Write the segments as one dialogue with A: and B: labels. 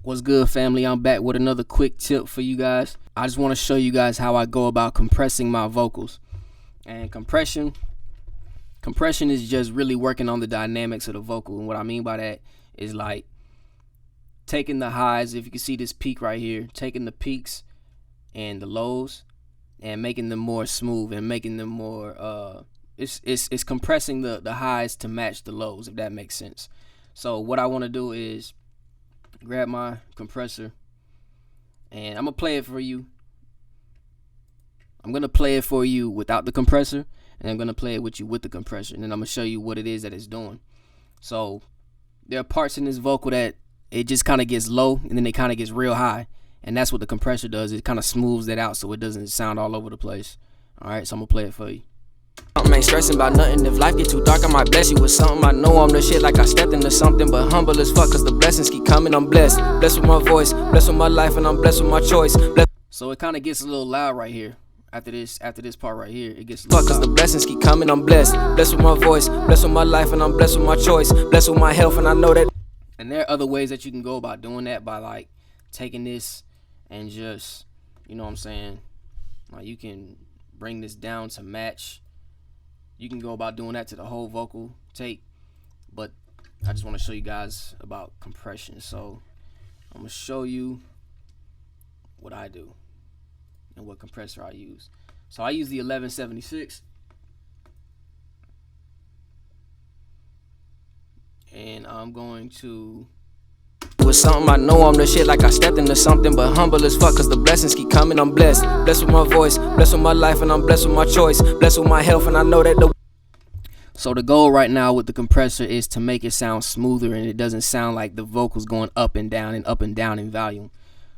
A: What's good, family? I'm back with another quick tip for you guys. I just want to show you guys how I go about compressing my vocals. And compression is just really working on the dynamics of the vocal. And what I mean by that is like taking the highs, if you can see this peak right here, taking the peaks and the lows and making them more smooth and making them more it's compressing the highs to match the lows, if that makes sense. So what I want to do is grab my compressor and I'm gonna play it for you. I'm gonna play it for you without the compressor, and I'm gonna play it with you with the compressor, and then I'm gonna show you what it is that it's doing. So there are parts in this vocal that it just kind of gets low and then it kind of gets real high, and that's what the compressor does. It kind of smooths that out so it doesn't sound all over the place. All right, so I'm gonna play it for you.
B: Something ain't stressing about nothing. If life get too dark, I might bless you with something. I know I'm the shit like I stepped into something, but humble as fuck cause the blessings keep coming. I'm blessed, blessed with my voice, blessed with my life, and I'm blessed with my choice.
A: So it kind of gets a little loud right here. After this part right here, it gets a little
B: fuck cause the blessings keep coming. I'm blessed, blessed with my voice, blessed with my life, and I'm blessed with my choice, blessed with my health, and I know that.
A: And there are other ways that you can go about doing that, by like taking this and just, you know what I'm saying, like you can bring this down to match. You can go about doing that to the whole vocal take, but I just want to show you guys about compression. So I'm gonna show you what I do and what compressor I use. So I use the 1176, and I'm going to
B: with something. I know I'm the shit like I stepped into something, but humble as fuck cause the blessings keep coming. I'm blessed, blessed with my voice, blessed with my life, and I'm blessed with my choice, blessed with my health, and I know that the.
A: So the goal right now with the compressor is to make it sound smoother, and it doesn't sound like the vocals going up and down in volume.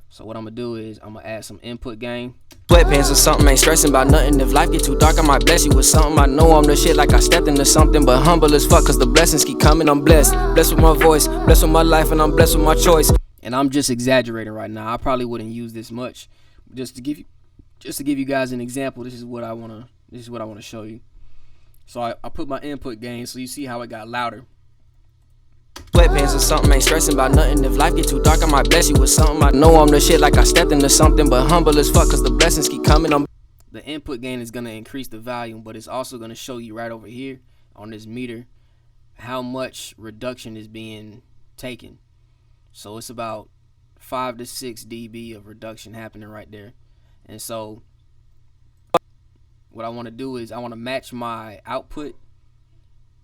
A: So what I'm gonna do is I'm gonna add some input gain.
B: Sweatpants or something, ain't stressing about nothing. If life get too dark, I might bless you with something. I know I'm the shit like I stepped into something, but humble as fuck cause the blessings keep coming. I'm blessed, blessed with my voice, blessed with my life, and I'm blessed with my choice.
A: And I'm just exaggerating right now. I probably wouldn't use this much, just to give you guys an example. This is what I wanna show you. So I put my input gain so you see how it got louder.
B: Sweatpants or something, ain't stressing about nothing. If life get too dark, I might bless you with something. I know I'm the shit like I stepped into something, but humble as fuck cause the blessings keep coming.
A: The input gain is gonna increase the volume, but it's also gonna show you right over here on this meter how much reduction is being taken. So it's about 5 to 6 dB of reduction happening right there. And so what I want to do is I want to match my output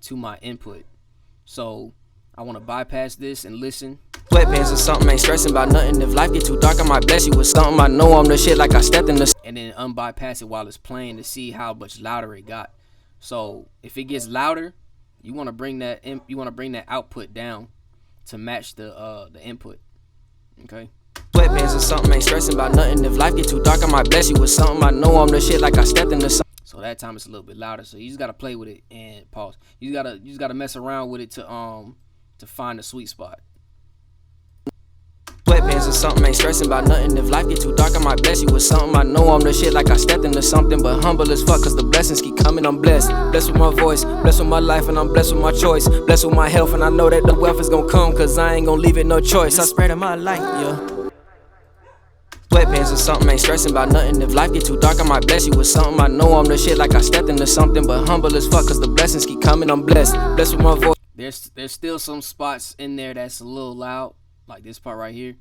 A: to my input. So I want to bypass this and listen.
B: Sweatpants or something, ain't stressing about nothing. If life get too dark, I might bless you with something. I know I'm the shit like I stepped into.
A: And then unbypass it while it's playing to see how much louder it got. So if it gets louder, you want to bring that output down to match the input. Okay.
B: Sweatpants or something, ain't stressing about nothing. If life get too dark, I might bless you with something. I know I'm the shit like I stepped into something.
A: So that time it's a little bit louder. So you just gotta play with it and pause. You just gotta mess around with it to find the sweet spot.
B: Sweatpants or something, ain't stressing about nothing. If life get too dark, I might bless you with something. I know I'm the shit like I stepped into something, but humble as fuck cause the blessings keep coming. I'm blessed, blessed with my voice, blessed with my life, and I'm blessed with my choice, blessed with my health, and I know that the wealth is gonna come cause I ain't gonna leave it no choice. I spread my light, yeah. Sweatpants or something, ain't stressing about nothing. If life get too dark, I might bless you with something. I know I'm the shit like I stepped into something, but humble as fuck cause the blessings keep coming. I'm blessed, blessed with my voice.
A: There's still some spots in there that's a little loud, like this part right here.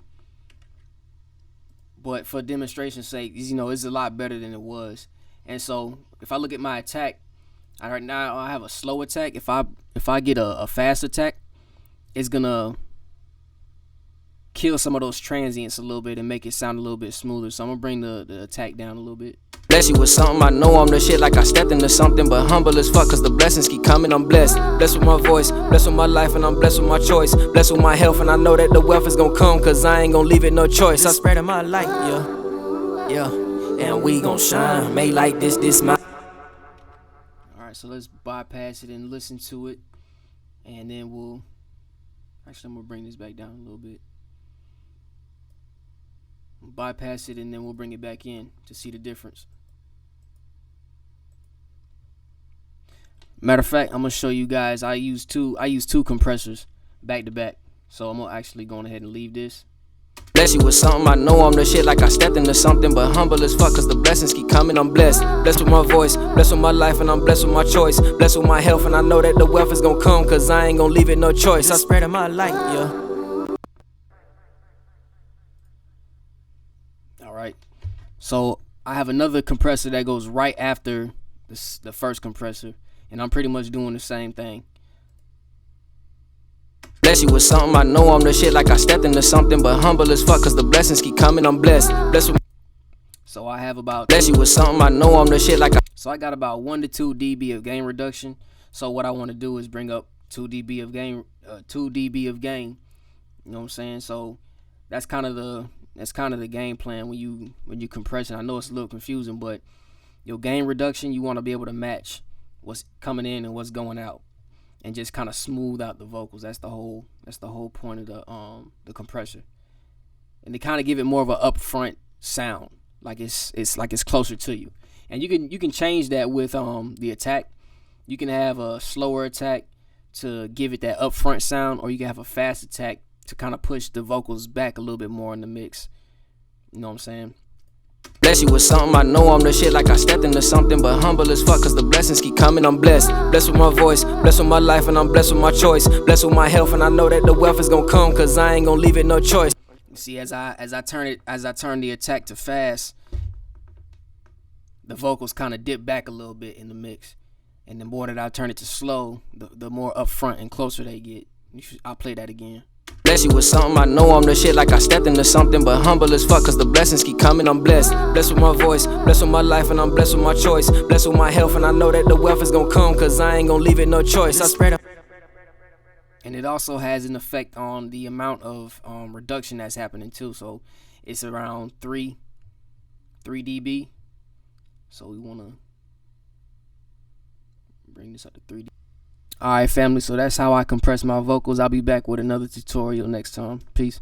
A: But for demonstration's sake, you know, it's a lot better than it was. And so if I look at my attack, right now I have a slow attack. If I get a fast attack, it's gonna kill some of those transients a little bit and make it sound a little bit smoother. So I'm gonna bring the attack down a little bit.
B: Bless you with something. I know I'm the shit like I stepped into something, but humble as fuck cause the blessings keep coming. I'm blessed, blessed with my voice, blessed with my life, and I'm blessed with my choice, blessed with my health, and I know that the wealth is gonna come cause I ain't gonna leave it no choice. I spread my light, yeah, and we gon' shine. Made like this my.
A: Alright, so let's bypass it and listen to it, and then I'm gonna bring this back down a little bit. Bypass it and then we'll bring it back in to see the difference. Matter of fact, I'm gonna show you guys. I use two compressors back to back. So I'm gonna actually go ahead and leave this,
B: Bless you with something, I know I'm the shit like I stepped into something. But humble as fuck cause the blessings keep coming, I'm blessed. Blessed with my voice, blessed with my life, and I'm blessed with my choice. Blessed with my health, and I know that the wealth is gonna come, cause I ain't gonna leave it no choice. I spread my light, yeah.
A: Alright, so I have another compressor that goes right after the first compressor, and I'm pretty much doing the same thing.
B: Bless you with something, I know I'm the shit like I stepped into something. But humble as fuck cause the blessings keep coming, I'm blessed. Blessed with
A: So I have about
B: bless you with something, I know I'm the shit like
A: So I got about 1 to 2 dB of gain reduction. So what I want to do is bring up 2 dB of gain, 2 dB of gain. You know what I'm saying? So that's kind of the game plan when you compressing. I know it's a little confusing, but your gain reduction, you want to be able to match what's coming in and what's going out, and just kind of smooth out the vocals. That's the whole point of the compressor, and to kind of give it more of an upfront sound, like it's like it's closer to you. And you can change that with the attack. You can have a slower attack to give it that upfront sound, or you can have a fast attack to kind of push the vocals back a little bit more in the mix. You know what I'm saying?
B: bless you with something, I know I'm the shit like I stepped into something. But humble as fuck cause the blessings keep coming, I'm blessed. Blessed with my voice, blessed with my life, and I'm blessed with my choice. Blessed with my health, and I know that the wealth is gonna come, cause I ain't gonna leave it no choice.
A: You see, as I turn the attack to fast, the vocals kind of dip back a little bit in the mix, and the more that I turn it to slow, the more upfront and closer they get. I'll play that again.
B: Bless you with something, I know I'm the shit like I stepped into something. But humble as fuck cause the blessings keep coming, I'm blessed. Blessed with my voice, blessed with my life, and I'm blessed with my choice. Blessed with my health, and I know that the wealth is gonna come, cause I ain't gonna leave it no choice. I spread it.
A: And it also has an effect on the amount of reduction that's happening too. So it's around 3 dB. So we want to bring this up to 3 dB. Alright family, so that's how I compress my vocals. I'll be back with another tutorial next time. Peace.